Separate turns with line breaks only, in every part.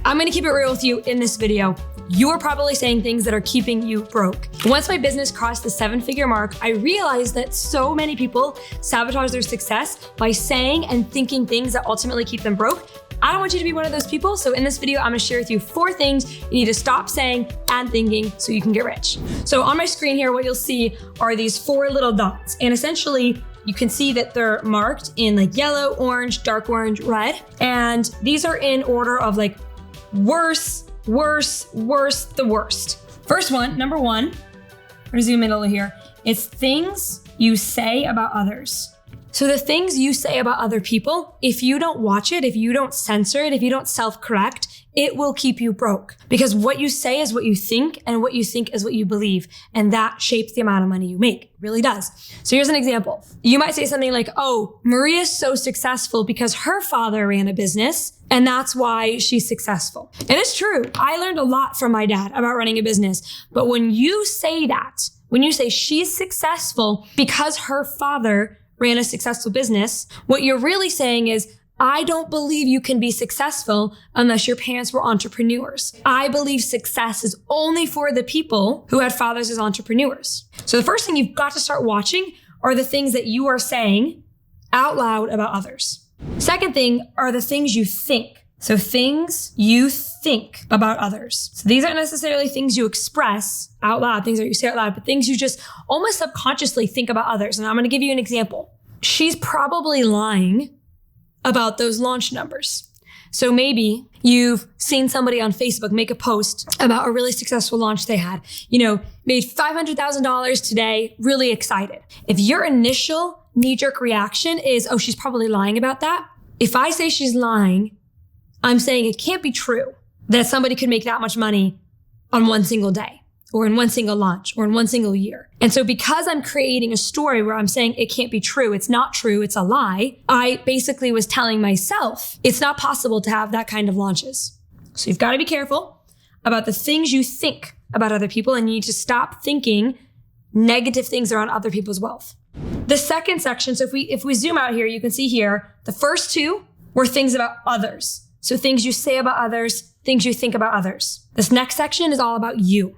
I'm gonna keep it real with you in this video. You are probably saying things that are keeping you broke. Once my business crossed the 7-figure mark, I realized that so many people sabotage their success by saying and thinking things that ultimately keep them broke. I don't want you to be one of those people. So in this video, I'm gonna share with you 4 things you need to stop saying and thinking so you can get rich. So on my screen here, what you'll see are these 4 little dots. And essentially, you can see that they're marked in like yellow, orange, dark orange, red. And these are in order of like worse, the worst. First one, number 1, I'm gonna zoom in a little here. It's things you say about others. So the things you say about other people, if you don't watch it, if you don't censor it, if you don't self-correct, it will keep you broke. Because what you say is what you think, and what you think is what you believe. And that shapes the amount of money you make. It really does. So here's an example. You might say something like, oh, Maria's so successful because her father ran a business, and that's why she's successful. And it's true. I learned a lot from my dad about running a business. But when you say that, when you say she's successful because her father ran a successful business, what you're really saying is, I don't believe you can be successful unless your parents were entrepreneurs. I believe success is only for the people who had fathers as entrepreneurs. So the first thing you've got to start watching are the things that you are saying out loud about others. Second thing are the things you think. So things you think about others. So these aren't necessarily things you express out loud, things that you say out loud, but things you just almost subconsciously think about others. And I'm going to give you an example. She's probably lying about those launch numbers. So maybe you've seen somebody on Facebook make a post about a really successful launch they had, made $500,000 today, really excited. If your initial knee-jerk reaction is, oh, she's probably lying about that. If I say she's lying, I'm saying it can't be true that somebody could make that much money on one single day, or in one single launch, or in one single year. And so because I'm creating a story where I'm saying it can't be true, it's not true, it's a lie, I basically was telling myself it's not possible to have that kind of launches. So you've got to be careful about the things you think about other people, and you need to stop thinking negative things around other people's wealth. The second section, so if we zoom out here, you can see here, the first 2 were things about others. So things you say about others, things you think about others. This next section is all about you.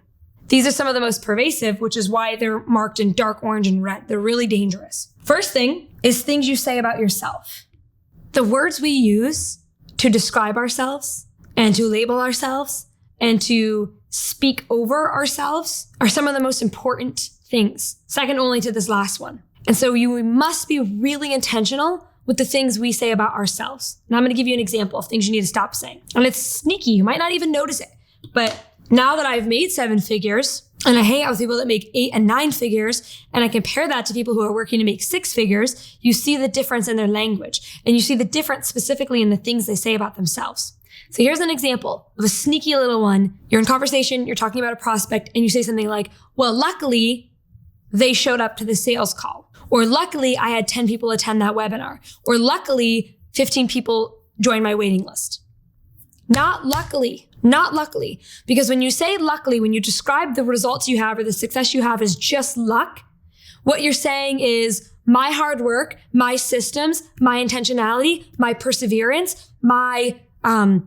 These are some of the most pervasive, which is why they're marked in dark orange and red. They're really dangerous. First thing is things you say about yourself. The words we use to describe ourselves and to label ourselves and to speak over ourselves are some of the most important things, second only to this last one. And so we must be really intentional with the things we say about ourselves. And I'm going to give you an example of things you need to stop saying. And it's sneaky. You might not even notice it. But now that I've made 7 figures and I hang out with people that make 8 and 9 figures, and I compare that to people who are working to make 6 figures, you see the difference in their language. And you see the difference specifically in the things they say about themselves. So here's an example of a sneaky little one. You're in conversation, you're talking about a prospect, and you say something like, well, luckily they showed up to the sales call. Or luckily, I had 10 people attend that webinar. Or luckily, 15 people joined my waiting list. Not luckily. Because when you say luckily, when you describe the results you have or the success you have as just luck, what you're saying is my hard work, my systems, my intentionality, my perseverance, my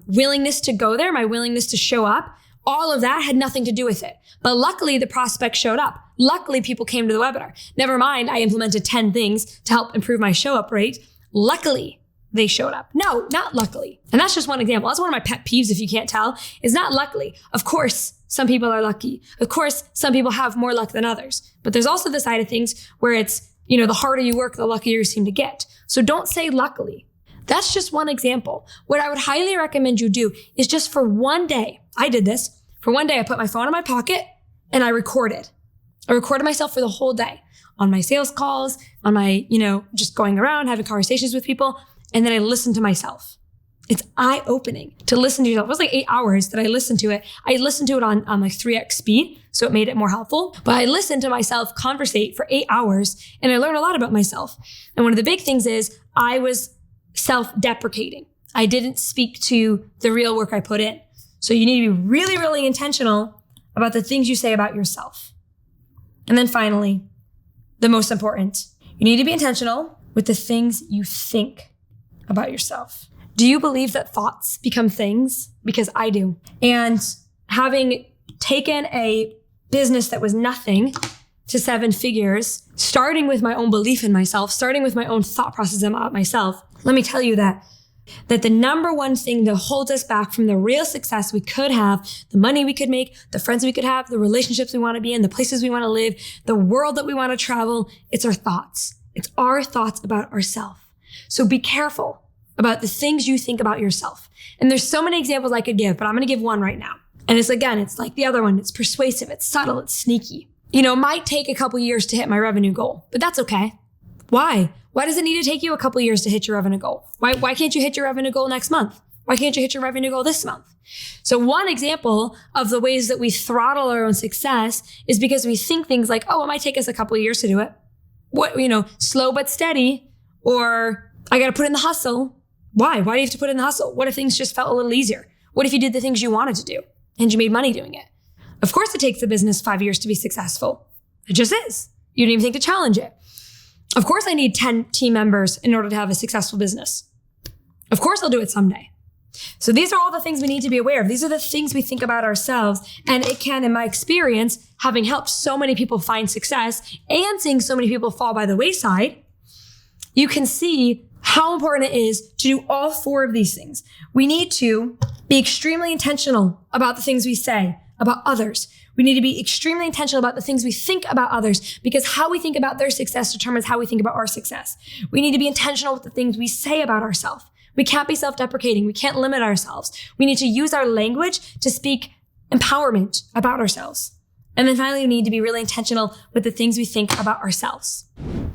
willingness to go there, my willingness to show up, all of that had nothing to do with it. But luckily, the prospect showed up. Luckily, people came to the webinar. Never mind, I implemented 10 things to help improve my show up rate. Luckily, they showed up. No, not luckily. And that's just one example. That's one of my pet peeves, if you can't tell, is not luckily. Of course, some people are lucky. Of course, some people have more luck than others. But there's also the side of things where it's, the harder you work, the luckier you seem to get. So don't say luckily. That's just one example. What I would highly recommend you do is just for one day, I did this. For one day, I put my phone in my pocket and I recorded. I recorded myself for the whole day on my sales calls, on my, just going around, having conversations with people. And then I listened to myself. It's eye-opening to listen to yourself. It was like 8 hours that I listened to it. I listened to it on like 3x speed, so it made it more helpful. But I listened to myself conversate for 8 hours, and I learned a lot about myself. And one of the big things is I was self-deprecating. I didn't speak to the real work I put in. So you need to be really, really intentional about the things you say about yourself. And then finally, the most important, you need to be intentional with the things you think about yourself. Do you believe that thoughts become things? Because I do. And having taken a business that was nothing to 7 figures, starting with my own belief in myself, starting with my own thought process about myself, let me tell you that the number one thing that holds us back from the real success we could have, the money we could make, the friends we could have, the relationships we want to be in, the places we want to live, the world that we want to travel, it's our thoughts. It's our thoughts about ourselves. So be careful about the things you think about yourself. And there's so many examples I could give, but I'm going to give one right now. And it's like the other one. It's persuasive. It's subtle. It's sneaky. It might take a couple years to hit my revenue goal, but that's okay. Why? Why does it need to take you a couple years to hit your revenue goal? Why can't you hit your revenue goal next month? Why can't you hit your revenue goal this month? So one example of the ways that we throttle our own success is because we think things like, oh, it might take us a couple of years to do it. Slow but steady, or I got to put in the hustle. Why? Why do you have to put in the hustle? What if things just felt a little easier? What if you did the things you wanted to do and you made money doing it? Of course it takes the business 5 years to be successful. It just is. You didn't even think to challenge it. Of course I need 10 team members in order to have a successful business. Of course I'll do it someday. So these are all the things we need to be aware of. These are the things we think about ourselves. And it can, in my experience, having helped so many people find success and seeing so many people fall by the wayside, you can see how important it is to do all 4 of these things. We need to be extremely intentional about the things we say about others. We need to be extremely intentional about the things we think about others, because how we think about their success determines how we think about our success. We need to be intentional with the things we say about ourselves. We can't be self-deprecating. We can't limit ourselves. We need to use our language to speak empowerment about ourselves. And then finally, we need to be really intentional with the things we think about ourselves.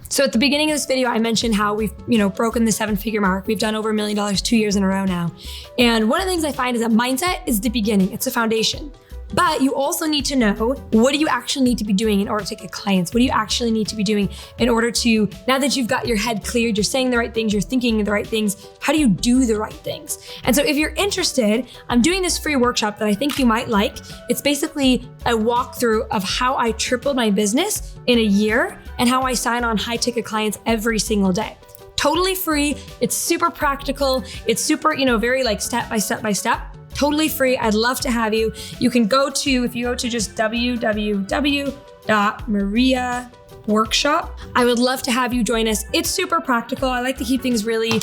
So at the beginning of this video, I mentioned how we've, broken the 7-figure mark. We've done over $1 million 2 years in a row now. And one of the things I find is that mindset is the beginning. It's a foundation. But you also need to know, what do you actually need to be doing in order to get clients? What do you actually need to be doing in order to, now that you've got your head cleared, you're saying the right things, you're thinking the right things, how do you do the right things? And so if you're interested, I'm doing this free workshop that I think you might like. It's basically a walkthrough of how I tripled my business in a year and how I sign on high ticket clients every single day. Totally free. It's super practical. It's super, very step by step. Totally free. I'd love to have you. You can go to, if you go to just www.mariaworkshop, I would love to have you join us. It's super practical. I like to keep things really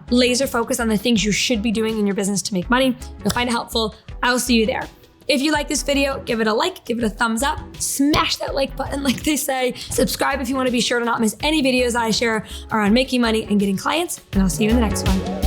laser focused on the things you should be doing in your business to make money. You'll find it helpful. I'll see you there. If you like this video, give it a like, give it a thumbs up, smash that like button like they say, subscribe if you want to be sure to not miss any videos I share around making money and getting clients, and I'll see you in the next one.